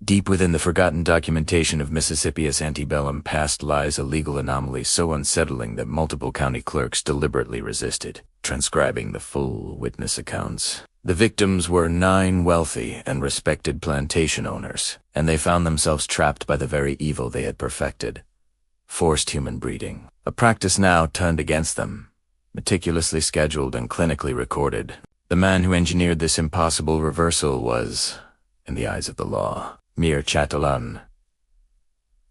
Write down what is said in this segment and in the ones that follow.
Deep within the forgotten documentation of Mississippi's antebellum past lies a legal anomaly so unsettling that multiple county clerks deliberately resisted transcribing the full witness accounts. The victims were 9 wealthy and respected plantation owners, and they found themselves trapped by the very evil they had perfected: forced human breeding, a practice now turned against them, meticulously scheduled and clinically recorded. The man who engineered this impossible reversal was, in the eyes of the law, mere chatelain.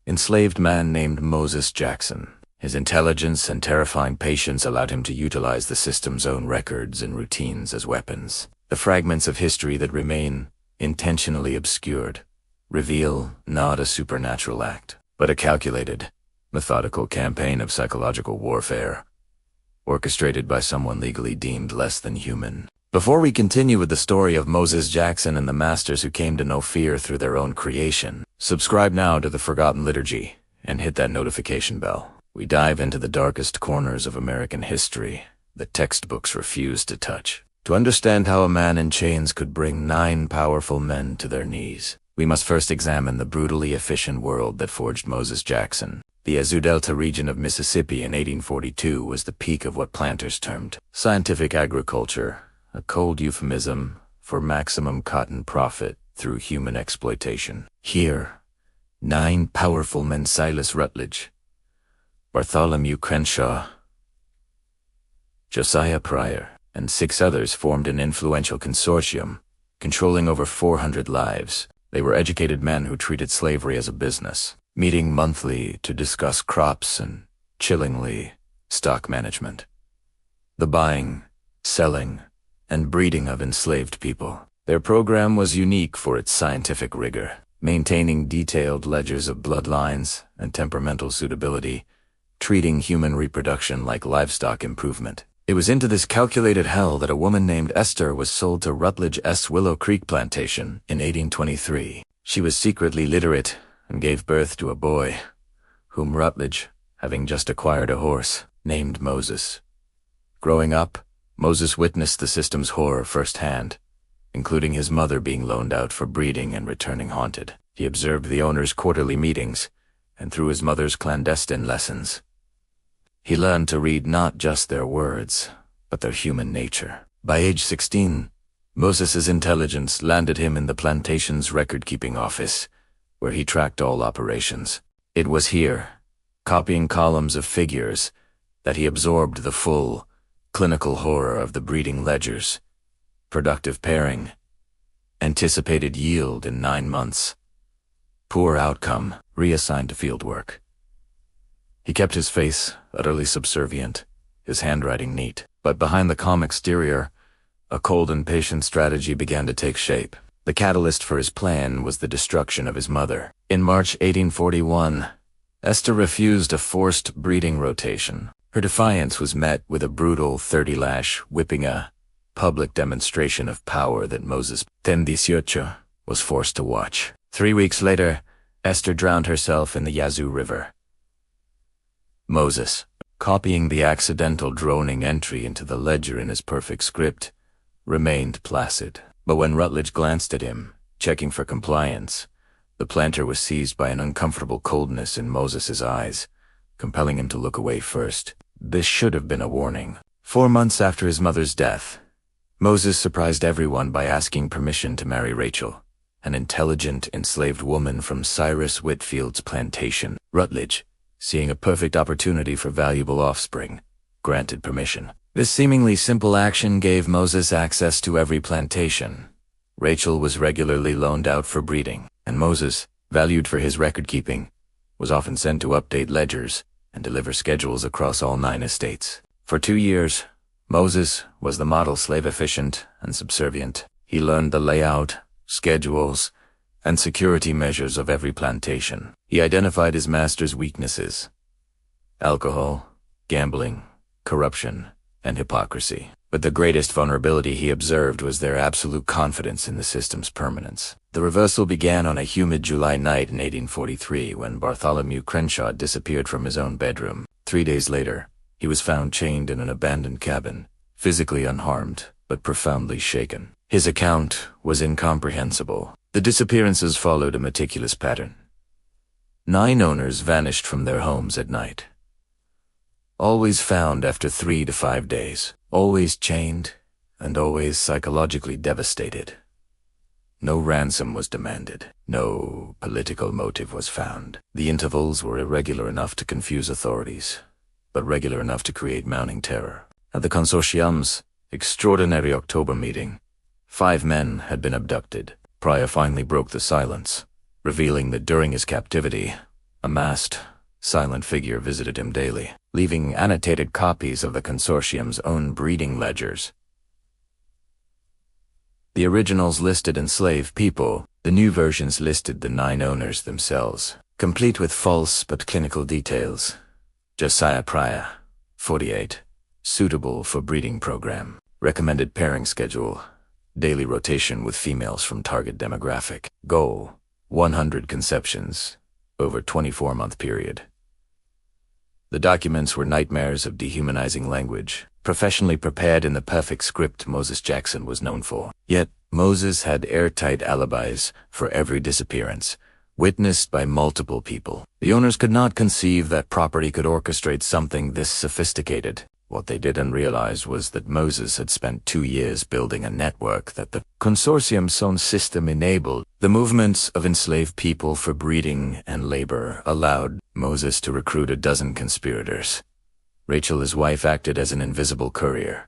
Enslaved man named Moses Jackson. His intelligence and terrifying patience allowed him to utilize the system's own records and routines as weapons. The fragments of history that remain, intentionally obscured, reveal not a supernatural act, but a calculated, methodical campaign of psychological warfare, orchestrated by someone legally deemed less than human. Before we continue with the story of Moses Jackson and the masters who came to know fear through their own creation, subscribe now to the Forgotten Liturgy and hit that notification bell. We dive into the darkest corners of American history that textbooks refuse to touch. To understand how a man in chains could bring 9 powerful men to their knees, we must first examine the brutally efficient world that forged Moses Jackson. The Yazoo Delta region of Mississippi in 1842 was the peak of what planters termed scientific agriculture, a cold euphemism for maximum cotton profit through human exploitation. Here, 9 powerful men: Silas Rutledge, Bartholomew Crenshaw, Josiah Pryor, and 6 others formed an influential consortium, controlling over 400 lives. They were educated men who treated slavery as a business, meeting monthly to discuss crops and, chillingly, stock management. The buying, selling, and breeding of enslaved people. Their program was unique for its scientific rigor, maintaining detailed ledgers of bloodlines and temperamental suitability, treating human reproduction like livestock improvement. It was into this calculated hell that a woman named Esther was sold to Rutledge S. Willow Creek Plantation in 1823. She was secretly literate and gave birth to a boy, whom Rutledge, having just acquired a horse, named Moses. Growing up, Moses witnessed the system's horror firsthand, including his mother being loaned out for breeding and returning haunted. He observed the owner's quarterly meetings, and through his mother's clandestine lessons, he learned to read not just their words, but their human nature. By age 16, Moses's intelligence landed him in the plantation's record-keeping office, where he tracked all operations. It was here, copying columns of figures, that he absorbed the full, clinical horror of the breeding ledgers, productive pairing, anticipated yield in 9 months, poor outcome, reassigned to field work. He kept his face utterly subservient, his handwriting neat. But behind the calm exterior, a cold and patient strategy began to take shape. The catalyst for his plan was the destruction of his mother. In March 1841, Esther refused a forced breeding rotation. Her defiance was met with a brutal 30-lash whipping, a public demonstration of power that Moses X was forced to watch. 3 weeks later, Esther drowned herself in the Yazoo River. Moses, copying the accidental droning entry into the ledger in his perfect script, remained placid. But when Rutledge glanced at him, checking for compliance, the planter was seized by an uncomfortable coldness in Moses's eyes, compelling him to look away first. This should have been a warning. 4 months after his mother's death, Moses surprised everyone by asking permission to marry Rachel, an intelligent enslaved woman from Cyrus Whitfield's plantation. Rutledge, seeing a perfect opportunity for valuable offspring, granted permission. This seemingly simple action gave Moses access to every plantation. Rachel was regularly loaned out for breeding, and Moses, valued for his record-keeping, was often sent to update ledgers and deliver schedules across all 9 estates. For 2 years, Moses was the model slave, efficient and subservient. He learned the layout, schedules, and security measures of every plantation. He identified his master's weaknesses: alcohol, gambling, corruption, and hypocrisy. But the greatest vulnerability he observed was their absolute confidence in the system's permanence. The reversal began on a humid July night in 1843 when Bartholomew Crenshaw disappeared from his own bedroom. 3 days later, he was found chained in an abandoned cabin, physically unharmed, but profoundly shaken. His account was incomprehensible. The disappearances followed a meticulous pattern. 9 owners vanished from their homes at night. Always found after 3 to 5 days, always chained, and always psychologically devastated. No ransom was demanded. No political motive was found. The intervals were irregular enough to confuse authorities, but regular enough to create mounting terror. At the consortium's extraordinary October meeting, 5 men had been abducted. Pryor finally broke the silence, revealing that during his captivity, a masked, silent figure visited him daily, leaving annotated copies of the consortium's own breeding ledgers. The originals listed enslaved people. The new versions listed the 9 owners themselves, complete with false but clinical details. Josiah Pryor, 48, suitable for breeding program, recommended pairing schedule, daily rotation with females from target demographic, goal, 100 conceptions, over 24-month period. The documents were nightmares of dehumanizing language, professionally prepared in the perfect script Moses Jackson was known for. Yet, Moses had airtight alibis for every disappearance, witnessed by multiple people. The owners could not conceive that property could orchestrate something this sophisticated. What they didn't realize was that Moses had spent 2 years building a network that the consortium's own system enabled. The movements of enslaved people for breeding and labor allowed Moses to recruit a dozen conspirators. Rachel, his wife, acted as an invisible courier.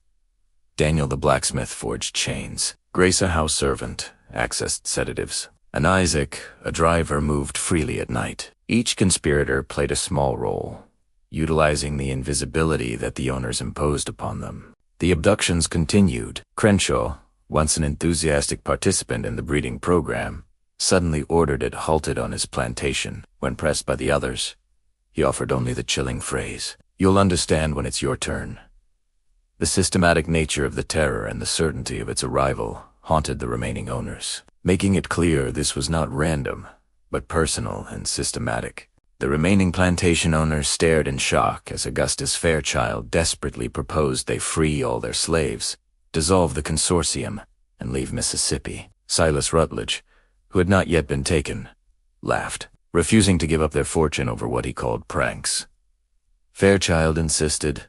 Daniel the blacksmith forged chains. Grace, a house servant, accessed sedatives. And Isaac, a driver, moved freely at night. Each conspirator played a small role, utilizing the invisibility that the owners imposed upon them. The abductions continued. Crenshaw, once an enthusiastic participant in the breeding program, suddenly ordered it halted on his plantation. When pressed by the others, he offered only the chilling phrase, "You'll understand when it's your turn." The systematic nature of the terror and the certainty of its arrival haunted the remaining owners, making it clear this was not random, but personal and systematic. The remaining plantation owners stared in shock as Augustus Fairchild desperately proposed they free all their slaves, dissolve the consortium, and leave Mississippi. Silas Rutledge, who had not yet been taken, laughed, refusing to give up their fortune over what he called pranks. Fairchild insisted,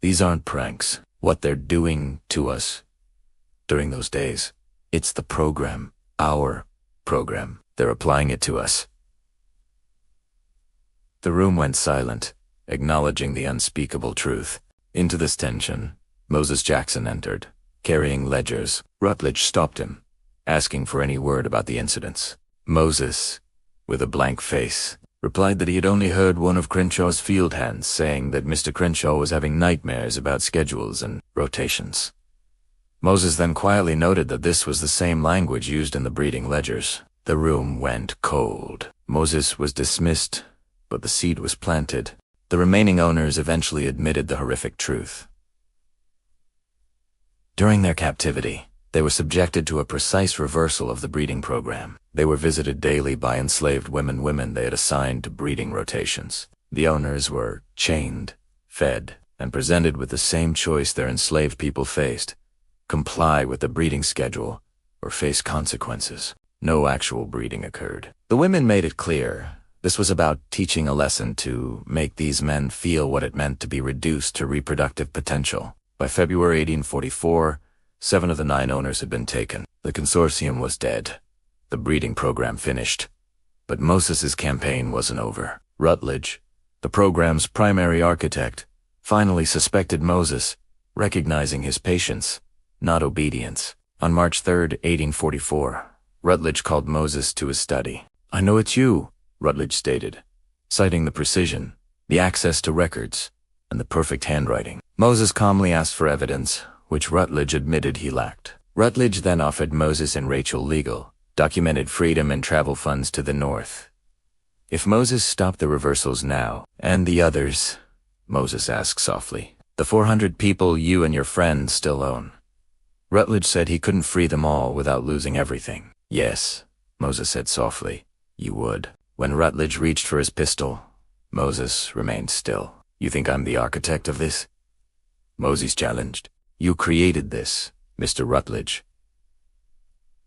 "These aren't pranks. What they're doing to us during those days, it's the program, our program. They're applying it to us." The room went silent, acknowledging the unspeakable truth. Into this tension, Moses Jackson entered, carrying ledgers. Rutledge stopped him, asking for any word about the incidents. Moses, with a blank face, replied that he had only heard one of Crenshaw's field hands saying that Mr. Crenshaw was having nightmares about schedules and rotations. Moses then quietly noted that this was the same language used in the breeding ledgers. The room went cold. Moses was dismissed, but the seed was planted. The remaining owners eventually admitted the horrific truth. During their captivity, they were subjected to a precise reversal of the breeding program. They were visited daily by enslaved women they had assigned to breeding rotations. The owners were chained, fed, and presented with the same choice their enslaved people faced: comply with the breeding schedule or face consequences. No actual breeding occurred. The women made it clear this was about teaching a lesson to make these men feel what it meant to be reduced to reproductive potential. By February 1844, 7 of the 9 owners had been taken. The consortium was dead. The breeding program finished. But Moses's campaign wasn't over. Rutledge, the program's primary architect, finally suspected Moses, recognizing his patience, not obedience. On March 3, 1844, Rutledge called Moses to his study. "I know it's you," Rutledge stated, citing the precision, the access to records, and the perfect handwriting. Moses calmly asked for evidence, which Rutledge admitted he lacked. Rutledge then offered Moses and Rachel legal, documented freedom and travel funds to the north. If Moses stopped the reversals now, and the others, Moses asked softly, "the 400 people you and your friends still own?" Rutledge said he couldn't free them all without losing everything. "Yes," Moses said softly, "you would." When Rutledge reached for his pistol, Moses remained still. "You think I'm the architect of this?" Moses challenged. "You created this, Mr. Rutledge."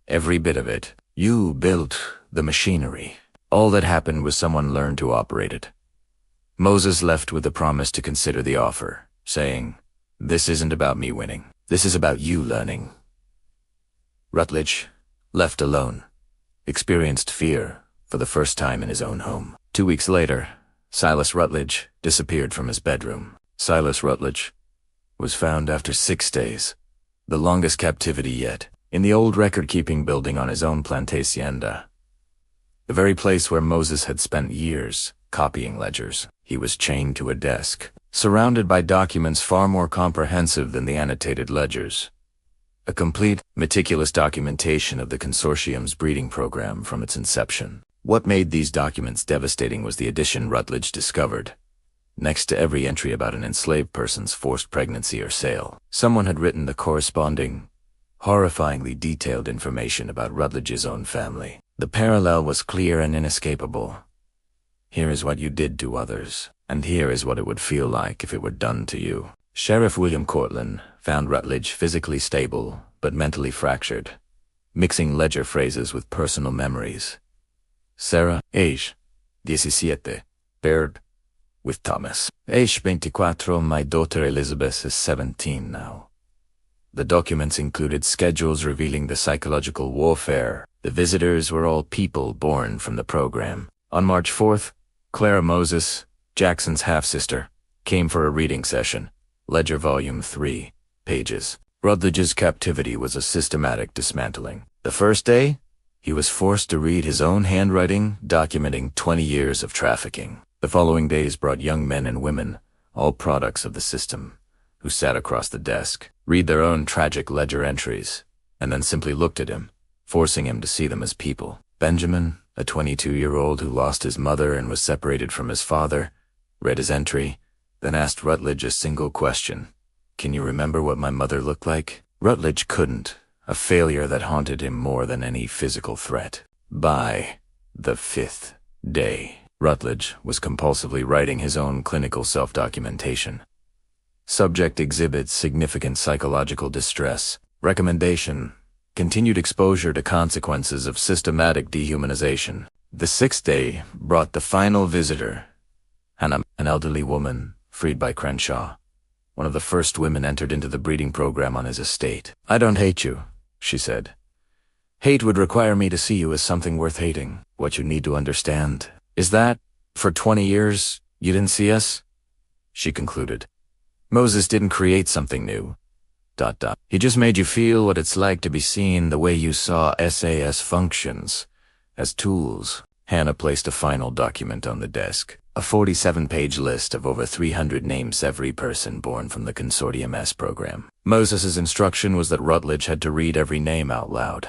"Every bit of it," You built the machinery. All that happened was someone learned to operate it. Moses left with the promise to consider the offer, saying, "This isn't about me winning. This is about you learning." Rutledge, left alone, experienced fear for the first time in his own home. 2 weeks later, Silas Rutledge disappeared from his bedroom. Silas Rutledge was found after 6 days, the longest captivity yet, in the old record-keeping building on his own plantacienda, the very place where Moses had spent years copying ledgers. He was chained to a desk, surrounded by documents far more comprehensive than the annotated ledgers. A complete, meticulous documentation of the consortium's breeding program from its inception. What made these documents devastating was the addition Rutledge discovered. Next to every entry about an enslaved person's forced pregnancy or sale, someone had written the corresponding, horrifyingly detailed information about Rutledge's own family. The parallel was clear and inescapable. Here is what you did to others, and here is what it would feel like if it were done to you. Sheriff William Cortland found Rutledge physically stable but mentally fractured, mixing ledger phrases with personal memories. Sarah, age 17, paired with Thomas. Age 24, my daughter Elizabeth is 17 now. The documents included schedules revealing the psychological warfare. The visitors were all people born from the program. On March 4th, Clara Moses, Jackson's half-sister, came for a reading session. Ledger Volume 3, pages. Rutledge's captivity was a systematic dismantling. The first day, he was forced to read his own handwriting, documenting 20 years of trafficking. The following days brought young men and women, all products of the system, who sat across the desk, read their own tragic ledger entries, and then simply looked at him, forcing him to see them as people. Benjamin, a 22-year-old who lost his mother and was separated from his father, read his entry, then asked Rutledge a single question. "Can you remember what my mother looked like?" Rutledge couldn't, a failure that haunted him more than any physical threat. By the 5th day, Rutledge was compulsively writing his own clinical self-documentation. Subject exhibits significant psychological distress. Recommendation: continued exposure to consequences of systematic dehumanization. The 6th day brought the final visitor, Hannah, an elderly woman freed by Crenshaw. One of the first women entered into the breeding program on his estate. "I don't hate you," she said. "Hate would require me to see you as something worth hating. What you need to understand is that, for 20 years, you didn't see us," she concluded. "Moses didn't create something new. He just made you feel what it's like to be seen the way you saw SAS functions, as tools." Hannah placed a final document on the desk, a 47-page list of over 300 names every person born from the Consortium S program. Moses's instruction was that Rutledge had to read every name out loud,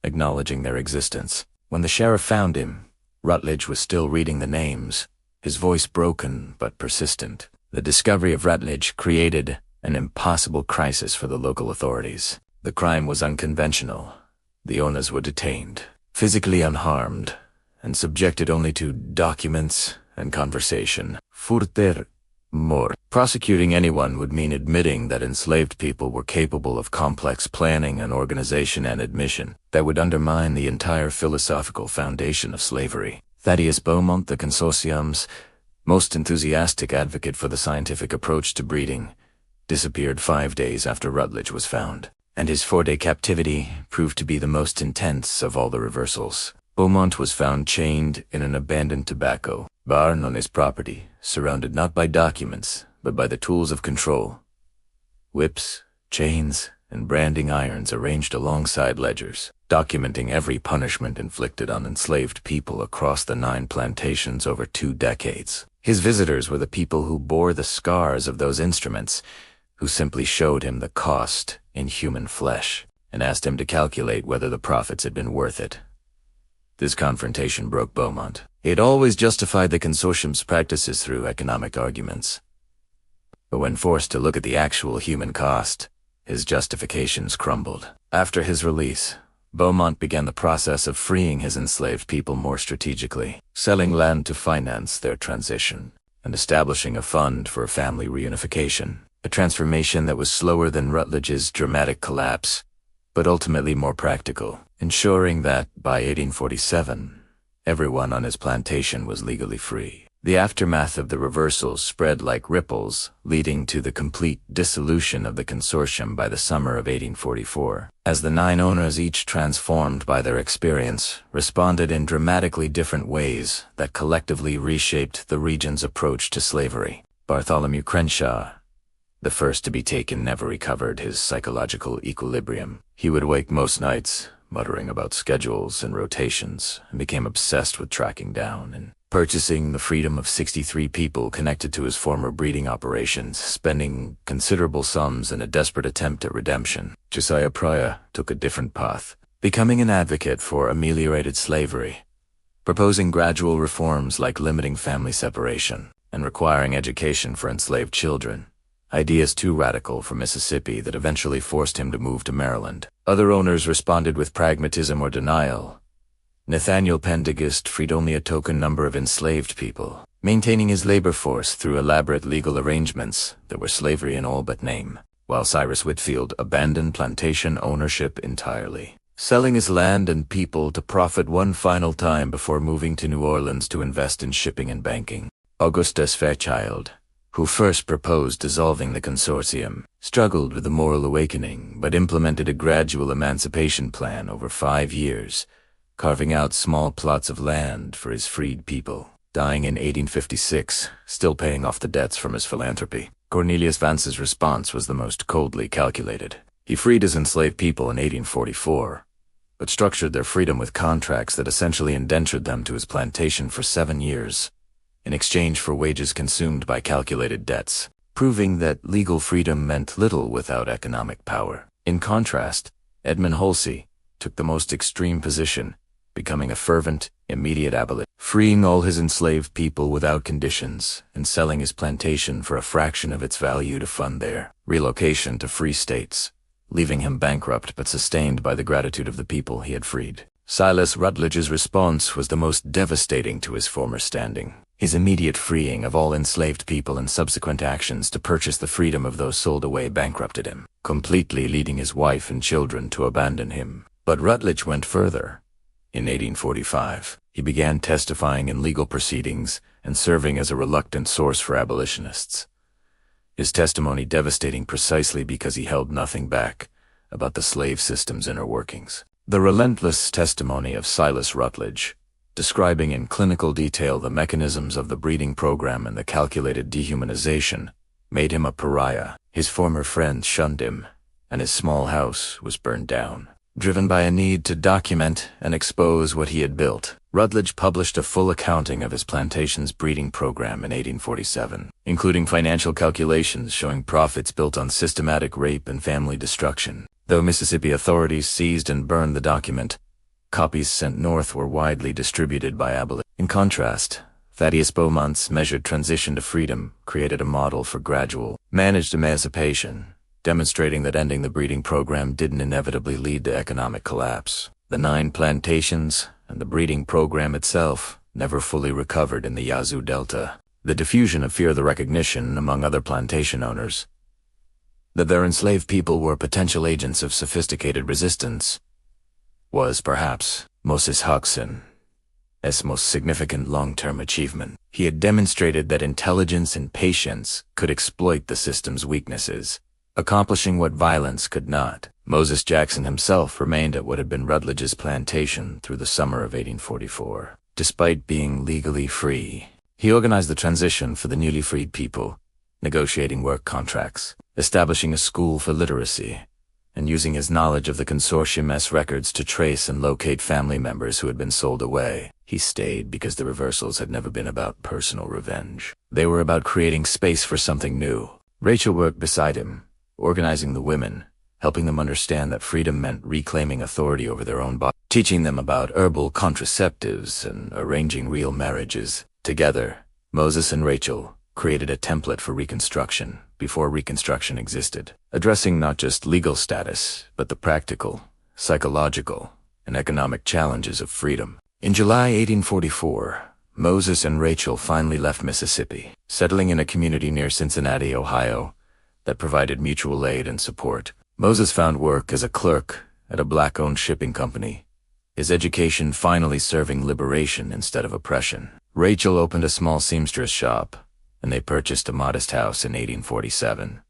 acknowledging their existence. When the sheriff found him, Rutledge was still reading the names, his voice broken but persistent. The discovery of Rutledge created an impossible crisis for the local authorities. The crime was unconventional. The owners were detained, physically unharmed, and subjected only to documents and conversation. Furter mor. Prosecuting anyone would mean admitting that enslaved people were capable of complex planning and organization and admission that would undermine the entire philosophical foundation of slavery. Thaddeus Beaumont, the consortium's most enthusiastic advocate for the scientific approach to breeding, disappeared 5 days after Rutledge was found, and his 4-day captivity proved to be the most intense of all the reversals. Beaumont was found chained in an abandoned tobacco barn on his property, surrounded not by documents, but by the tools of control. Whips, chains, and branding irons arranged alongside ledgers, documenting every punishment inflicted on enslaved people across the 9 plantations over 2 decades. His visitors were the people who bore the scars of those instruments, who simply showed him the cost in human flesh and asked him to calculate whether the profits had been worth it. This confrontation broke Beaumont. He had always justified the consortium's practices through economic arguments. But when forced to look at the actual human cost, his justifications crumbled. After his release, Beaumont began the process of freeing his enslaved people more strategically, selling land to finance their transition, and establishing a fund for family reunification, a transformation that was slower than Rutledge's dramatic collapse, but ultimately more practical. ensuring that, by 1847, everyone on his plantation was legally free. The aftermath of the reversals spread like ripples, leading to the complete dissolution of the consortium by the summer of 1844, as the 9 owners, each transformed by their experience, responded in dramatically different ways that collectively reshaped the region's approach to slavery. Bartholomew Crenshaw, the first to be taken, never recovered his psychological equilibrium. He would wake most nights, muttering about schedules and rotations, and became obsessed with tracking down and purchasing the freedom of 63 people connected to his former breeding operations, spending considerable sums in a desperate attempt at redemption. Josiah Pryor took a different path, becoming an advocate for ameliorated slavery, proposing gradual reforms like limiting family separation and requiring education for enslaved children, ideas too radical for Mississippi that eventually forced him to move to Maryland. Other owners responded with pragmatism or denial. Nathaniel Pendergast freed only a token number of enslaved people, maintaining his labor force through elaborate legal arrangements that were slavery in all but name, while Cyrus Whitfield abandoned plantation ownership entirely, selling his land and people to profit one final time before moving to New Orleans to invest in shipping and banking. Augustus Fairchild, who first proposed dissolving the consortium, struggled with the moral awakening but implemented a gradual emancipation plan over 5 years, carving out small plots of land for his freed people, dying in 1856, still paying off the debts from his philanthropy. Cornelius Vance's response was the most coldly calculated. He freed his enslaved people in 1844, but structured their freedom with contracts that essentially indentured them to his plantation for 7 years, in exchange for wages consumed by calculated debts, proving that legal freedom meant little without economic power. In contrast, Edmund Halsey took the most extreme position, becoming a fervent, immediate abolitionist, freeing all his enslaved people without conditions and selling his plantation for a fraction of its value to fund their relocation to free states, leaving him bankrupt but sustained by the gratitude of the people he had freed. Silas Rutledge's response was the most devastating to his former standing. His immediate freeing of all enslaved people and subsequent actions to purchase the freedom of those sold away bankrupted him, completely leading his wife and children to abandon him. But Rutledge went further. In 1845, he began testifying in legal proceedings and serving as a reluctant source for abolitionists. His testimony devastating precisely because he held nothing back about the slave system's inner workings. The relentless testimony of Silas Rutledge, describing in clinical detail the mechanisms of the breeding program and the calculated dehumanization, made him a pariah. His former friends shunned him, and his small house was burned down. Driven by a need to document and expose what he had built, Rutledge published a full accounting of his plantation's breeding program in 1847, including financial calculations showing profits built on systematic rape and family destruction. Though Mississippi authorities seized and burned the document, copies sent north were widely distributed by abolitionists. In contrast, Thaddeus Beaumont's measured transition to freedom created a model for gradual, managed emancipation, demonstrating that ending the breeding program didn't inevitably lead to economic collapse. The 9 plantations and the breeding program itself never fully recovered in the Yazoo Delta. The diffusion of fear, the recognition among other plantation owners that their enslaved people were potential agents of sophisticated resistance, was perhaps Moses Hugson's most significant long-term achievement. He had demonstrated that intelligence and patience could exploit the system's weaknesses, accomplishing what violence could not. Moses Jackson himself remained at what had been Rutledge's plantation through the summer of 1844. Despite being legally free, he organized the transition for the newly freed people, negotiating work contracts, establishing a school for literacy, and using his knowledge of the consortium's records to trace and locate family members who had been sold away. He stayed because the reversals had never been about personal revenge. They were about creating space for something new. Rachel worked beside him, organizing the women, helping them understand that freedom meant reclaiming authority over their own body, teaching them about herbal contraceptives and arranging real marriages. Together, Moses and Rachel created a template for Reconstruction before Reconstruction existed, addressing not just legal status, but the practical, psychological, and economic challenges of freedom. In July 1844, Moses and Rachel finally left Mississippi, settling in a community near Cincinnati, Ohio, that provided mutual aid and support. Moses found work as a clerk at a black-owned shipping company, his education finally serving liberation instead of oppression. Rachel opened a small seamstress shop, and they purchased a modest house in 1847.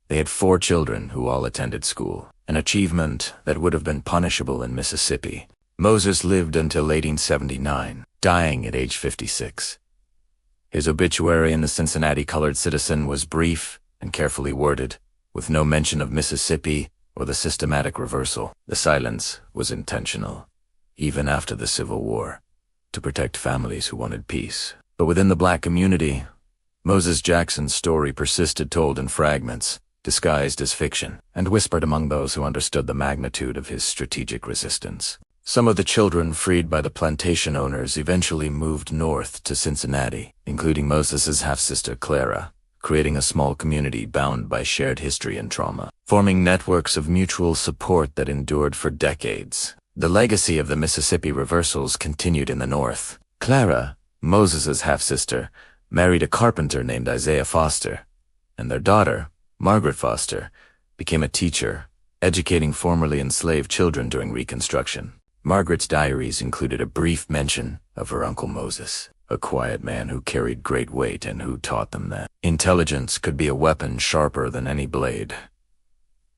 They had 4 children who all attended school, an achievement that would have been punishable in Mississippi. Moses lived until 1879, dying at age 56. His obituary in the Cincinnati Colored Citizen was brief and carefully worded, with no mention of Mississippi or the systematic reversal. The silence was intentional, even after the Civil War, to protect families who wanted peace. But within the black community, Moses Jackson's story persisted, told in fragments, disguised as fiction, and whispered among those who understood the magnitude of his strategic resistance. Some of the children freed by the plantation owners eventually moved north to Cincinnati, including Moses's half-sister Clara, creating a small community bound by shared history and trauma, forming networks of mutual support that endured for decades. The legacy of the Mississippi reversals continued in the North. Clara, Moses's half-sister, married a carpenter named Isaiah Foster, and their daughter, Margaret Foster, became a teacher, educating formerly enslaved children during Reconstruction. Margaret's diaries included a brief mention of her Uncle Moses, a quiet man who carried great weight and who taught them that intelligence could be a weapon sharper than any blade.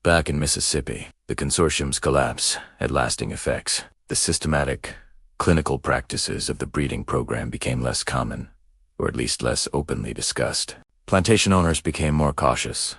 Back in Mississippi, the consortium's collapse had lasting effects. The systematic, clinical practices of the breeding program became less common, or at least less openly discussed. Plantation owners became more cautious,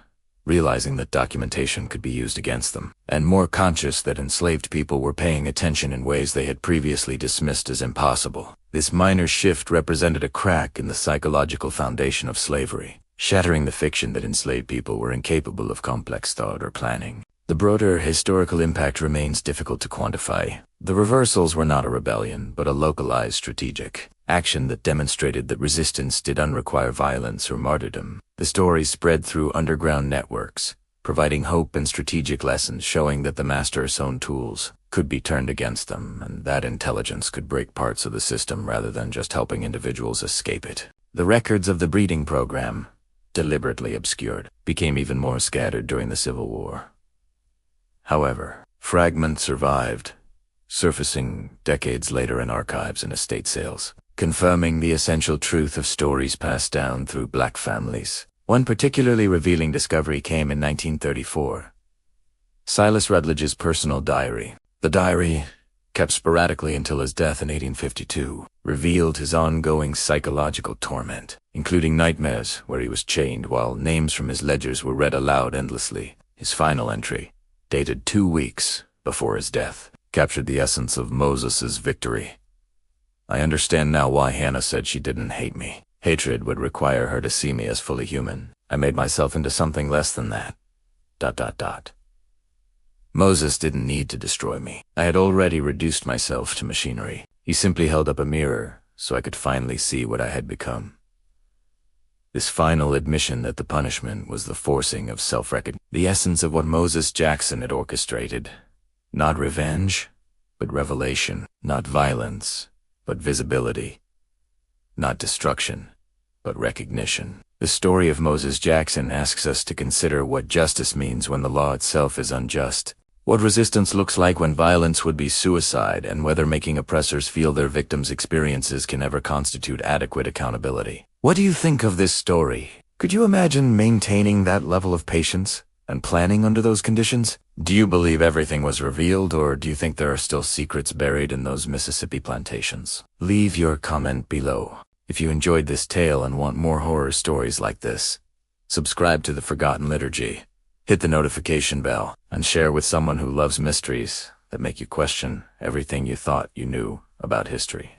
realizing that documentation could be used against them, and more conscious that enslaved people were paying attention in ways they had previously dismissed as impossible. This minor shift represented a crack in the psychological foundation of slavery, shattering the fiction that enslaved people were incapable of complex thought or planning. The broader historical impact remains difficult to quantify. The reversals were not a rebellion, but a localized strategic action that demonstrated that resistance did not require violence or martyrdom. The story spread through underground networks, providing hope and strategic lessons, showing that the master's own tools could be turned against them, and that intelligence could break parts of the system rather than just helping individuals escape it. The records of the breeding program, deliberately obscured, became even more scattered during the Civil War. However, fragments survived, surfacing decades later in archives and estate sales, confirming the essential truth of stories passed down through black families. One particularly revealing discovery came in 1934. Silas Rutledge's personal diary. The diary, kept sporadically until his death in 1852, revealed his ongoing psychological torment, including nightmares where he was chained while names from his ledgers were read aloud endlessly. His final entry, dated 2 weeks before his death, captured the essence of Moses's victory. I understand now why Hannah said she didn't hate me. Hatred would require her to see me as fully human. I made myself into something less than that. ... Moses didn't need to destroy me. I had already reduced myself to machinery. He simply held up a mirror so I could finally see what I had become. This final admission that the punishment was the forcing of self-recognition, the essence of what Moses Jackson had orchestrated. Not revenge, but revelation. Not violence, but visibility. Not destruction, but recognition. The story of Moses Jackson asks us to consider what justice means when the law itself is unjust, what resistance looks like when violence would be suicide, and whether making oppressors feel their victims' experiences can ever constitute adequate accountability. What do you think of this story? Could you imagine maintaining that level of patience and planning under those conditions? Do you believe everything was revealed, or do you think there are still secrets buried in those Mississippi plantations? Leave your comment below. If you enjoyed this tale and want more horror stories like this, subscribe to The Forgotten Liturgy, hit the notification bell, and share with someone who loves mysteries that make you question everything you thought you knew about history.